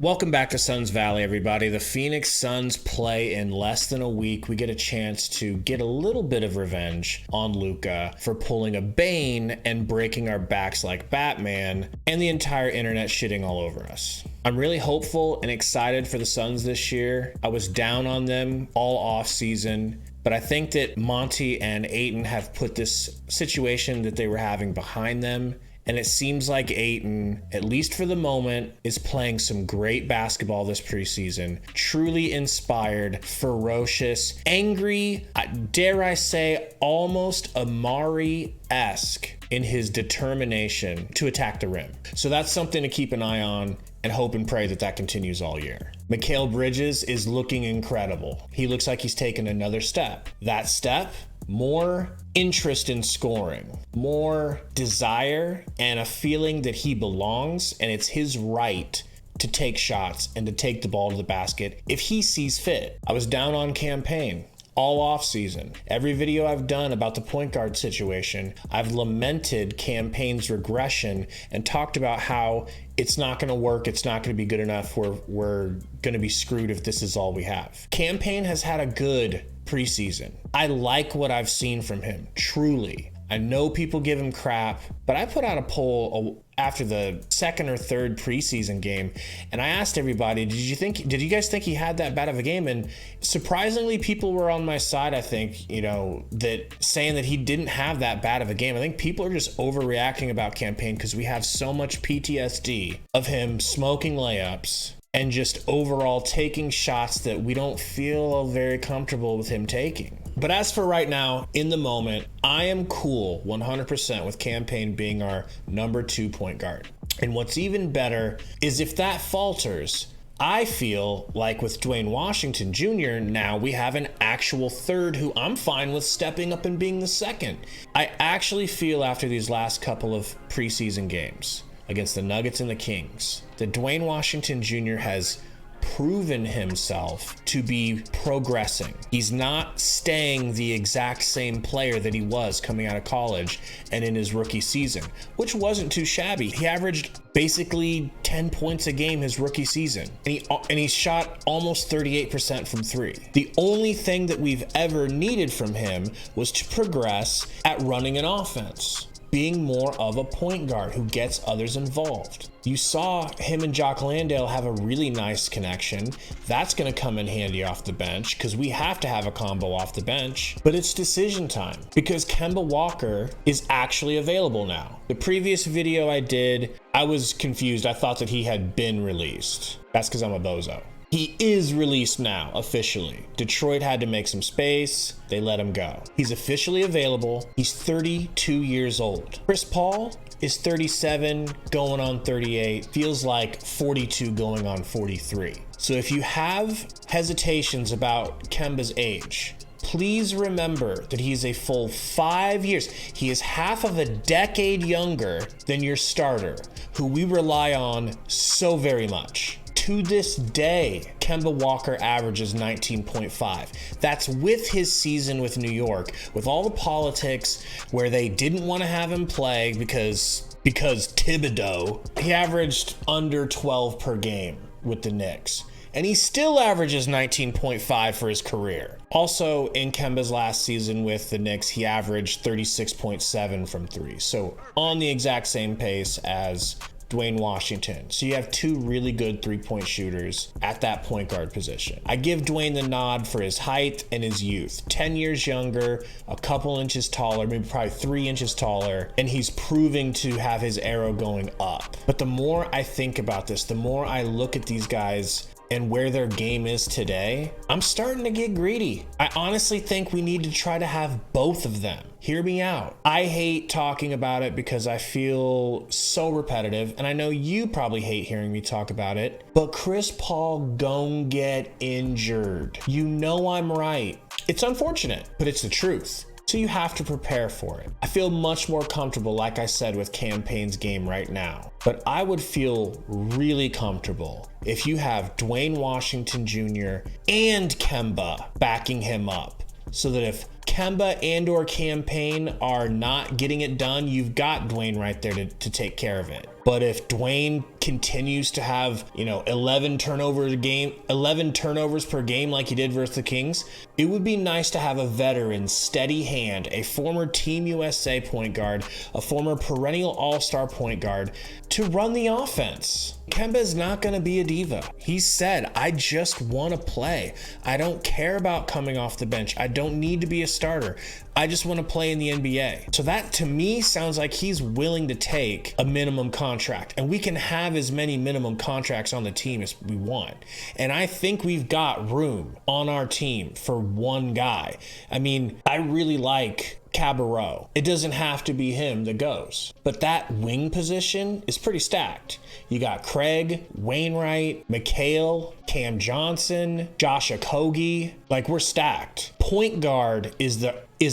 Welcome back to Suns Valley, everybody. The Phoenix Suns play in less than a week. We get a chance to get a little bit of revenge on Luka for pulling a Bane and breaking our backs like Batman, and the entire internet shitting all over us. I'm really hopeful and excited for the Suns this year. I was down on them all off season, but I think that Monty and Ayton have put this situation that they were having behind them. And it seems like Ayton, at least for the moment, is playing some great basketball this preseason. Truly inspired, ferocious, angry, dare I say, almost Amari-esque in his determination to attack the rim. So that's something to keep an eye on and hope and pray that that continues all year. Mikal Bridges is looking incredible. He looks like he's taken another step. That step, more interest in scoring, more desire, and a feeling that he belongs, and it's his right to take shots and to take the ball to the basket if he sees fit. I was down on Campaign all off season. Every video I've done about the point guard situation, I've lamented Campaign's regression and talked about how it's not going to work, it's not going to be good enough, we're going to be screwed if this is all we have. Campaign has had a good preseason. I like what I've seen from him, truly. I know people give him crap, but I put out a poll after the second or third preseason game, and I asked everybody, did you guys think he had that bad of a game? And surprisingly, people were on my side, I think, that saying that he didn't have that bad of a game. I think people are just overreacting about Campaign because we have so much PTSD of him smoking layups and just overall taking shots that we don't feel very comfortable with him taking. But as for right now, in the moment, I am cool 100% with Campaign being our number 2 point guard. And what's even better is if that falters, I feel like with Duane Washington Jr., now we have an actual third who I'm fine with stepping up and being the second. I actually feel after these last couple of preseason games against the Nuggets and the Kings that Duane Washington Jr. has proven himself to be progressing. He's not staying the exact same player that he was coming out of college and in his rookie season, which wasn't too shabby. He averaged basically 10 points a game his rookie season, and he shot almost 38% from three. The only thing that we've ever needed from him was to progress at running an offense, being more of a point guard who gets others involved. You saw him and Jock Landale have a really nice connection. That's going to come in handy off the bench because we have to have a combo off the bench. But it's decision time because Kemba Walker is actually available now. The previous video I did, I was confused. I thought that he had been released. That's because I'm a bozo. He is released now, officially. Detroit had to make some space. They let him go. He's officially available. He's 32 years old. Chris Paul is 37, going on 38. Feels like 42 going on 43. So if you have hesitations about Kemba's age, please remember that he's a full 5 years. He is half of a decade younger than your starter, who we rely on so very much. To this day, Kemba Walker averages 19.5. That's with his season with New York, with all the politics where they didn't want to have him play because Thibodeau. He averaged under 12 per game with the Knicks, and he still averages 19.5 for his career. Also, in Kemba's last season with the Knicks, he averaged 36.7 from three. So on the exact same pace as Duane Washington. So you have two really good three-point shooters at that point guard position. I give Duane the nod for his height and his youth. 10 years younger, a couple inches taller, maybe probably 3 inches taller, and he's proving to have his arrow going up. But the more I think about this, the more I look at these guys and where their game is today, I'm starting to get greedy. I honestly think we need to try to have both of them. Hear me out. I hate talking about it because I feel so repetitive, and I know you probably hate hearing me talk about it, but Chris Paul gon' get injured. You know I'm right. It's unfortunate, but it's the truth. So you have to prepare for it. I feel much more comfortable, like I said, with Campaign's game right now. But I would feel really comfortable if you have Duane Washington Jr. and Kemba backing him up, so that if Kemba and or campaign are not getting it done, you've got Duane right there to take care of it. But if Duane continues to have, 11 turnovers per game like he did versus the Kings, it would be nice to have a veteran, steady hand, a former Team USA point guard, a former perennial all-star point guard to run the offense. Kemba is not going to be a diva. He said, I just want to play. I don't care about coming off the bench. I don't need to be a starter. I just want to play in the NBA. So that to me sounds like he's willing to take a minimum contract, and we can have as many minimum contracts on the team as we want. And I think we've got room on our team for one guy. I mean, I really like Cabarrot. It doesn't have to be him that goes, but that wing position is pretty stacked. You got Craig, Wainwright, McHale, Cam Johnson, Josh Okogie. Like, we're stacked. Point guard is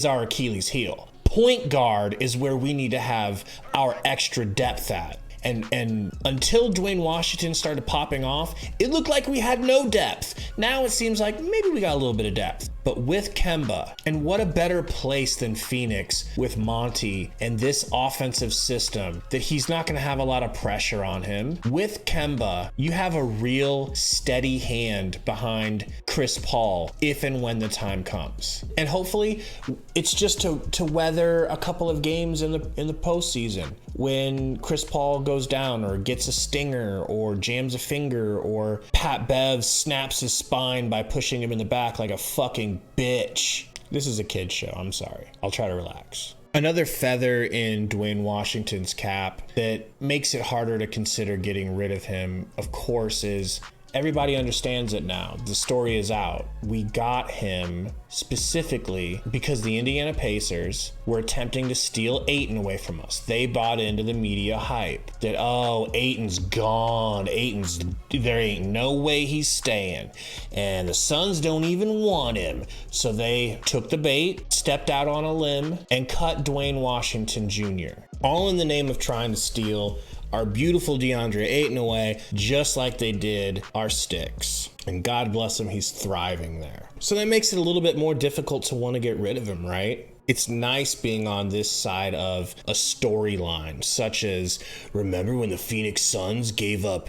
our Achilles heel. Point guard is where we need to have our extra depth at. And until Duane Washington started popping off, it looked like we had no depth. Now it seems like maybe we got a little bit of depth. But with Kemba, and what a better place than Phoenix with Monty and this offensive system that he's not going to have a lot of pressure on him. With Kemba, you have a real steady hand behind Chris Paul if and when the time comes. And hopefully it's just to weather a couple of games in the postseason when Chris Paul goes down or gets a stinger or jams a finger or Pat Bev snaps his spine by pushing him in the back like a fucking bitch. This is a kid's show. I'm sorry. I'll try to relax. Another feather in Duane Washington's cap that makes it harder to consider getting rid of him, of course, is everybody understands it now. The story is out. We got him specifically because the Indiana Pacers were attempting to steal Ayton away from us. They bought into the media hype that, oh, Ayton's gone. There ain't no way he's staying. And the Suns don't even want him. So they took the bait, stepped out on a limb, and cut Duane Washington Jr. All in the name of trying to steal our beautiful DeAndre Ayton away, just like they did our Sticks. And God bless him, he's thriving there. So that makes it a little bit more difficult to want to get rid of him, right? It's nice being on this side of a storyline, such as, remember when the Phoenix Suns gave up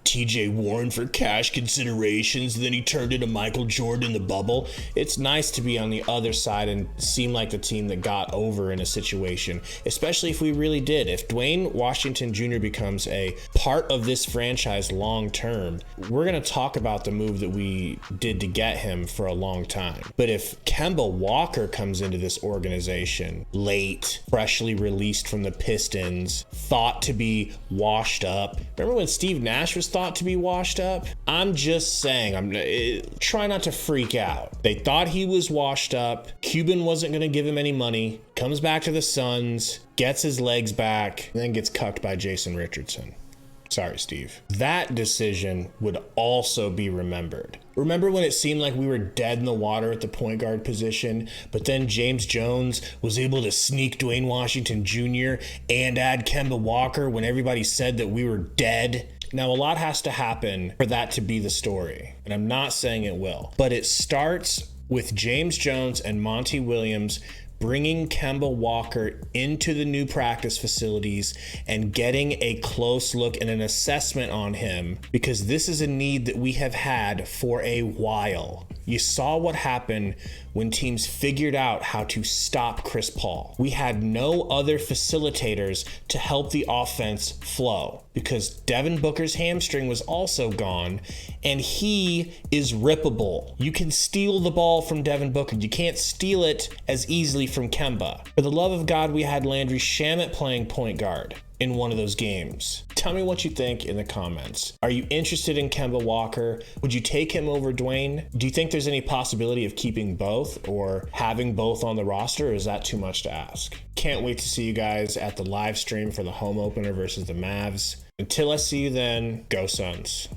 TJ Warren for cash considerations, and then he turned into Michael Jordan in the bubble. It's nice to be on the other side and seem like the team that got over in a situation, especially if we really did. If Duane Washington Jr. becomes a part of this franchise long term, we're going to talk about the move that we did to get him for a long time. But if Kemba Walker comes into this organization late, freshly released from the Pistons, thought to be washed up. Remember when Steve Nash was thought to be washed up? I'm just saying, try not to freak out. They thought he was washed up. Cuban wasn't going to give him any money. Comes back to the Suns, gets his legs back, and then gets cucked by Jason Richardson. Sorry, Steve. That decision would also be remembered. Remember when it seemed like we were dead in the water at the point guard position, but then James Jones was able to sneak Duane Washington Jr. and add Kemba Walker when everybody said that we were dead? Now, a lot has to happen for that to be the story, and I'm not saying it will, but it starts with James Jones and Monty Williams bringing Kemba Walker into the new practice facilities and getting a close look and an assessment on him, because this is a need that we have had for a while. You saw what happened when teams figured out how to stop Chris Paul. We had no other facilitators to help the offense flow because Devin Booker's hamstring was also gone, and he is rippable. You can steal the ball from Devin Booker. You can't steal it as easily from Kemba. For the love of God, we had Landry Shamet playing point guard in one of those games. Tell me what you think in the comments. Are you interested in Kemba Walker? Would you take him over Duane? Do you think there's any possibility of keeping both or having both on the roster, or is that too much to ask? Can't wait to see you guys at the live stream for the home opener versus the Mavs. Until I see you then, go Suns.